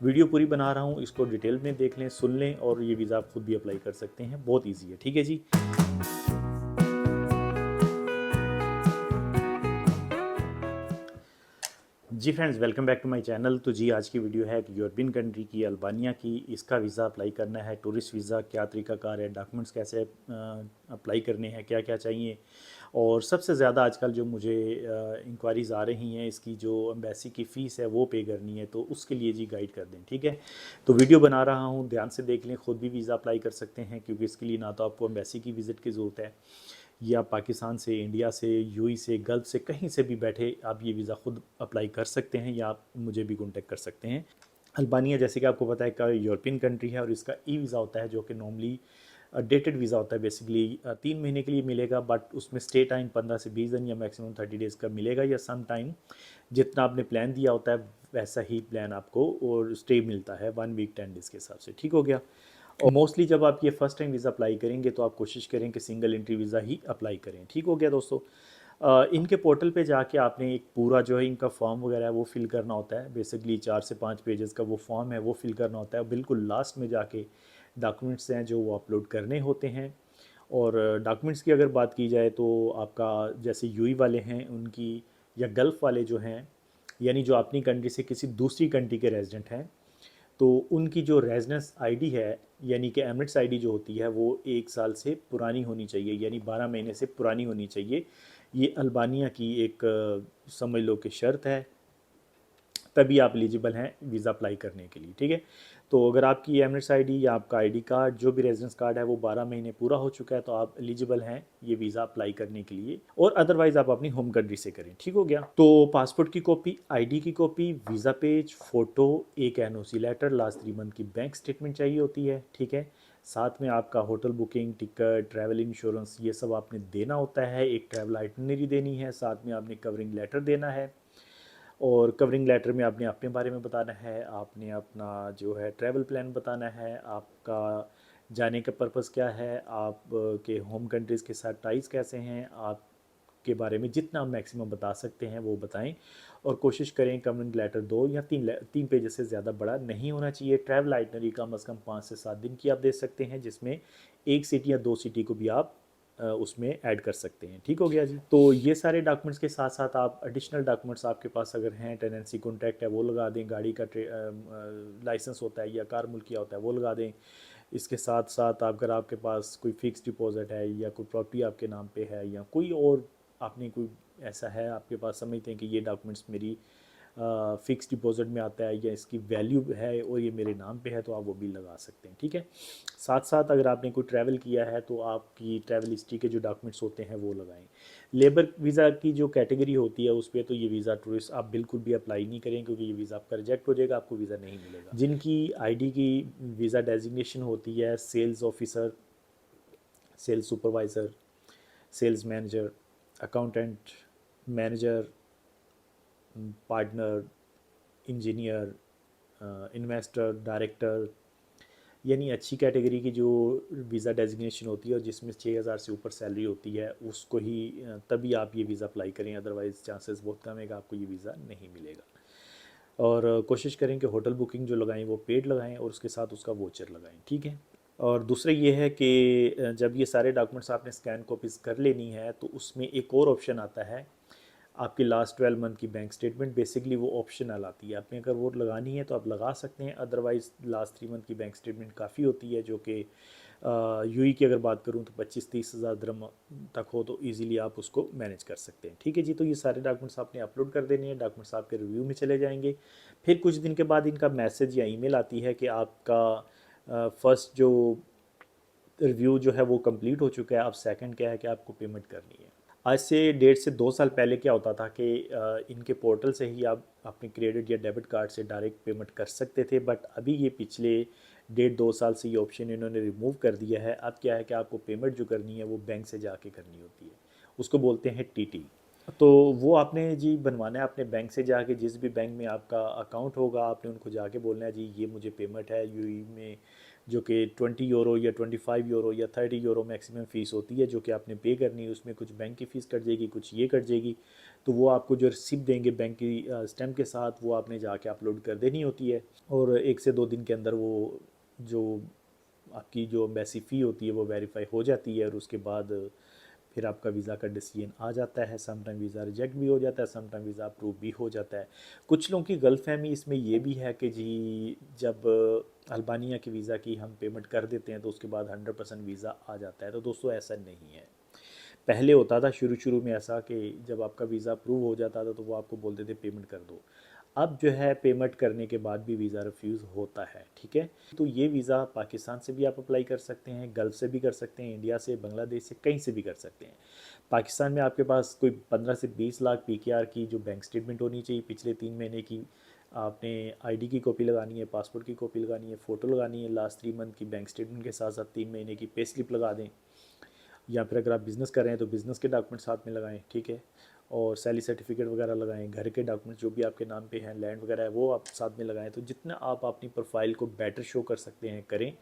Video पूरी बना रहा हूँ, इसको डिटेल में देख लें, सुन लें और ये वीज़ा आप खुद भी अप्लाई कर सकते हैं। बहुत ईजी है, ठीक है जी। जी friends, welcome back to my channel. तो जी आज की वीडियो है कि यूरोपियन कंट्री की, अल्बानिया की, इसका वीज़ा अप्लाई करना है, टूरिस्ट वीज़ा, क्या तरीकाकार है, डॉक्यूमेंट्स कैसे अप्लाई करने हैं, क्या क्या चाहिए। और सबसे ज़्यादा आजकल जो मुझे इंक्वायरीज़ आ रही हैं, इसकी जो एम्बेसी की फ़ीस है वो पे करनी है, तो उसके लिए जी गाइड कर दें, ठीक है। तो वीडियो बना रहा हूँ, ध्यान से देख लें, खुद भी वीज़ा अप्लाई कर सकते हैं, क्योंकि इसके लिए ना तो आपको एम्बेसी की विज़िट की ज़रूरत है, या पाकिस्तान से, इंडिया से, यूएई से, गल्फ़ से, कहीं से भी बैठे आप ये वीज़ा खुद अप्लाई कर सकते हैं, या आप मुझे भी कॉन्टेक्ट कर सकते हैं। अल्बानिया जैसे कि आपको पता है का यूरोपियन कंट्री है, और इसका ई वीज़ा होता है जो कि नॉर्मली डेटेड वीज़ा होता है। बेसिकली 3 महीने के लिए मिलेगा, बट उसमें स्टे टाइम 15 से 20 दिन या मैक्सिमम 30 डेज़ का मिलेगा, या सम टाइम जितना आपने प्लान दिया होता है वैसा ही प्लान आपको और स्टे मिलता है 1 वीक 10 डेज़ के हिसाब से, ठीक हो गया। और मोस्टली जब आप ये फर्स्ट टाइम वीज़ा अप्लाई करेंगे तो आप कोशिश करें कि सिंगल एंट्री वीज़ा ही अप्लाई करें, ठीक हो गया दोस्तों। इनके पोर्टल पे जाके आपने एक पूरा जो है इनका फॉर्म वगैरह है वो फिल करना होता है। बेसिकली 4 से 5 पेजेस का वो फॉर्म है, वो फिल करना होता है। बिल्कुल लास्ट में जाके डॉक्यूमेंट्स हैं जो वो अपलोड करने होते हैं। और डॉक्यूमेंट्स की अगर बात की जाए तो आपका जैसे यूई वाले हैं उनकी, या गल्फ़ वाले जो हैं, यानी जो अपनी कंट्री से किसी दूसरी कंट्री के रेजिडेंट हैं, तो उनकी जो रेजिडेंस आईडी है, यानी कि एमिरेट्स आईडी जो होती है, वो 1 साल से पुरानी होनी चाहिए, यानी 12 महीने से पुरानी होनी चाहिए। ये अल्बानिया की एक समझ लो कि शर्त है, तभी आप एलिजिबल हैं वीज़ा अप्लाई करने के लिए, ठीक है। तो अगर आपकी एमिरेट्स आईडी या आपका आईडी कार्ड जो भी रेजिडेंस कार्ड है वो 12 महीने पूरा हो चुका है, तो आप एलिजिबल हैं ये वीज़ा अप्लाई करने के लिए। और अदरवाइज़ आप अपनी होम कंट्री से करें, ठीक हो गया। तो पासपोर्ट की कॉपी, आईडी की कॉपी, वीज़ा पेज, फ़ोटो, एक एनओसी लेटर, लास्ट 3 मंथ की बैंक स्टेटमेंट चाहिए होती है, ठीक है। साथ में आपका hotel booking, ticket, travel insurance, ये सब आपने देना होता है। एक ट्रैवल आइटनरी देनी है, साथ में आपने कवरिंग लेटर देना है। और कवरिंग लेटर में आपने अपने बारे में बताना है, आपने अपना जो है ट्रैवल प्लान बताना है, आपका जाने का पर्पज़ क्या है, आप के होम कंट्रीज़ के साथ टाइज कैसे हैं, आपके बारे में जितना मैक्सिमम बता सकते हैं वो बताएं। और कोशिश करें कवरिंग लेटर 2 या 3 पेजेस से ज़्यादा बड़ा नहीं होना चाहिए। ट्रैवल आइटनरी कम अज़ कम 5 से 7 दिन की आप दे सकते हैं, जिसमें 1 सिटी या 2 सिटी को भी आप उसमें ऐड कर सकते हैं, ठीक हो गया जी। तो ये सारे डॉक्यूमेंट्स के साथ साथ आप एडिशनल डॉक्यूमेंट्स आपके पास अगर हैं, टेनेंसी कॉन्ट्रैक्ट है वो लगा दें, गाड़ी का लाइसेंस होता है या कार मुल्किया होता है वो लगा दें। इसके साथ साथ अगर आपके पास कोई फिक्स डिपॉजिट है या कोई प्रॉपर्टी आपके नाम पे है, या कोई और आपने कोई ऐसा है आपके पास, समझते हैं कि ये डॉक्यूमेंट्स मेरी फ़िक्स डिपॉजिट में आता है या इसकी वैल्यू है और ये मेरे नाम पे है, तो आप वो भी लगा सकते हैं, ठीक है। साथ साथ अगर आपने कोई ट्रैवल किया है तो आपकी ट्रैवल हिस्ट्री के जो डॉक्यूमेंट्स होते हैं वो लगाएं। लेबर वीज़ा की जो कैटेगरी होती है उस पर तो ये वीज़ा टूरिस्ट आप बिल्कुल भी अप्लाई नहीं करें, क्योंकि ये वीज़ा आपका रिजेक्ट हो जाएगा, आपको वीज़ा नहीं मिलेगा। जिनकी आईडी की वीज़ा डेजिग्नेशन होती है sales officer, sales supervisor, sales manager, accountant, manager, partner, engineer, investor, director, यानी अच्छी कैटेगरी की जो वीज़ा डेजिग्नेशन होती है और जिसमें 6,000 से ऊपर सैलरी होती है उसको ही तभी आप ये वीज़ा अप्लाई करें, अदरवाइज़ चांसेस बहुत कम है कि आपको ये वीज़ा नहीं मिलेगा। और कोशिश करें कि होटल बुकिंग जो लगाएं वो पेड लगाएं और उसके साथ उसका वोचर लगाएं, ठीक है। और दूसरा ये है कि जब ये सारे डॉक्यूमेंट्स आपने स्कैन कॉपीज़ कर लेनी है तो उसमें एक और ऑप्शन आता है, आपकी लास्ट 12 मंथ की बैंक स्टेटमेंट। बेसिकली वो ऑप्शनल आती है, आपने अगर वो लगानी है तो आप लगा सकते हैं, अदरवाइज़ लास्ट 3 मंथ की बैंक स्टेटमेंट काफ़ी होती है, जो कि यूई की अगर बात करूँ तो 25-30 हज़ार दरम तक हो तो इजीली आप उसको मैनेज कर सकते हैं, ठीक है जी। तो ये सारे डॉक्यूमेंट्स आपने अपलोड कर देने हैं, डॉक्यूमेंट्स आपके रिव्यू में चले जाएंगे। फिर कुछ दिन के बाद इनका मैसेज या ईमेल आती है कि आपका फर्स्ट जो रिव्यू जो है वो कंप्लीट हो चुका है, अब सेकंड क्या है कि आपको पेमेंट करनी है। आज से 1.5 से 2 साल पहले क्या होता था कि इनके पोर्टल से ही आप अपने क्रेडिट या डेबिट कार्ड से डायरेक्ट पेमेंट कर सकते थे, बट अभी ये पिछले 1.5 2 साल से ये ऑप्शन इन्होंने रिमूव कर दिया है। अब क्या है कि आपको पेमेंट जो करनी है वो बैंक से जाके करनी होती है, उसको बोलते हैं टीटी। तो वो आपने जी बनवाना है अपने बैंक से जाके, जिस भी बैंक में आपका अकाउंट होगा आपने उनको जाके बोलना है जी ये मुझे पेमेंट है यूई में जो कि 20 यूरो या 25 यूरो या 30 यूरो मैक्सिमम फ़ीस होती है, जो कि आपने पे करनी है। उसमें कुछ बैंक की फ़ीस कट जाएगी, कुछ ये कट जाएगी। तो वो आपको जो रिसिप्ट देंगे बैंक की स्टैम्प के साथ, वो आपने जाके अपलोड कर देनी होती है, और 1 से 2 दिन के अंदर वो जो आपकी जो एम्बेसी फ़ी होती है वो वेरीफाई हो जाती है, और उसके बाद फिर आपका वीज़ा का डिसीजन आ जाता है। सम टाइम वीज़ा रिजेक्ट भी हो जाता है, सम टाइम वीज़ा अप्रूव भी हो जाता है। कुछ लोगों की गलतफहमी इसमें ये भी है कि जी जब अल्बानिया के वीज़ा की हम पेमेंट कर देते हैं तो उसके बाद 100% वीज़ा आ जाता है। तो दोस्तों ऐसा नहीं है। पहले होता था शुरू शुरू में ऐसा कि जब आपका वीज़ा अप्रूव हो जाता था तो वो आपको बोलते थे पेमेंट कर दो। अब जो है पेमेंट करने के बाद भी वीज़ा रिफ्यूज़ होता है, ठीक है। तो ये वीज़ा पाकिस्तान से भी आप अप्लाई कर सकते हैं, गल्फ़ से भी कर सकते हैं, इंडिया से, बांग्लादेश से, कहीं से भी कर सकते हैं। पाकिस्तान में आपके पास कोई 15 से 20 लाख पीकेआर की जो बैंक स्टेटमेंट होनी चाहिए पिछले 3 महीने की। आपने आईडी की कॉपी लगानी है, पासपोर्ट की कॉपी लगानी है, फ़ोटो लगानी है, लास्ट 3 मंथ की बैंक स्टेटमेंट के साथ साथ 3 महीने की पे स्लिप लगा दें। या फिर अगर आप बिज़नेस कर रहे हैं तो बिज़नेस के डॉक्यूमेंट साथ में लगाएं, ठीक है। और सैलरी सर्टिफिकेट वगैरह लगाएं, घर के डॉक्यूमेंट जो भी आपके नाम पे हैं, लैंड वगैरह है, वो आप साथ में लगाएं। तो जितना आप अपनी प्रोफाइल को बेटर शो कर सकते हैं करें।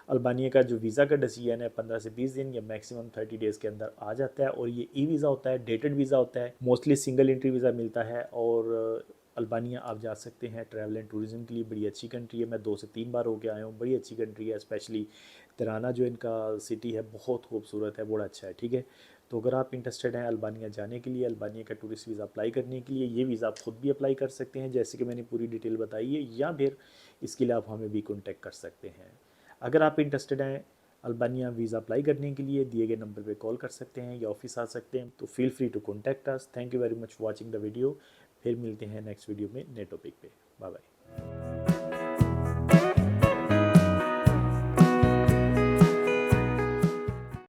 अल्बानिया का जो वीज़ा का डिसीजन है 15 से 20 दिन या मैक्सिमम 30 डेज़ के अंदर आ जाता है, और ये ई वीज़ा होता है, डेटेड वीज़ा होता है, मोस्टली सिंगल एंट्री वीज़ा मिलता है। और अल्बानिया आप जा सकते हैं ट्रैवल एंड टूरिज़म के लिए। बड़ी अच्छी कंट्री है, मैं 2 से 3 बार होके आया हूँ। बड़ी अच्छी कंट्री है, स्पेशली तिराना जो इनका सिटी है बहुत खूबसूरत है, बड़ा अच्छा है, ठीक है। तो अगर आप इंटरेस्टेड हैं अल्बानिया जाने के लिए, अल्बानिया का टूरिस्ट वीज़ा अप्लाई करने के लिए, ये वीज़ा आप खुद भी अप्लाई कर सकते हैं जैसे कि मैंने पूरी डिटेल बताई है, या फिर इसके लिए आप हमें भी कॉन्टेक्ट कर सकते हैं। अगर आप इंटरेस्टेड हैं अल्बानिया वीज़ा अप्लाई करने के लिए, दिए गए नंबर पे कॉल कर सकते हैं या ऑफिस आ सकते हैं। तो feel free to contact us. Thank you very much for watching the video. फिर मिलते हैं नेक्स्ट वीडियो में नए टॉपिक पे। Bye bye.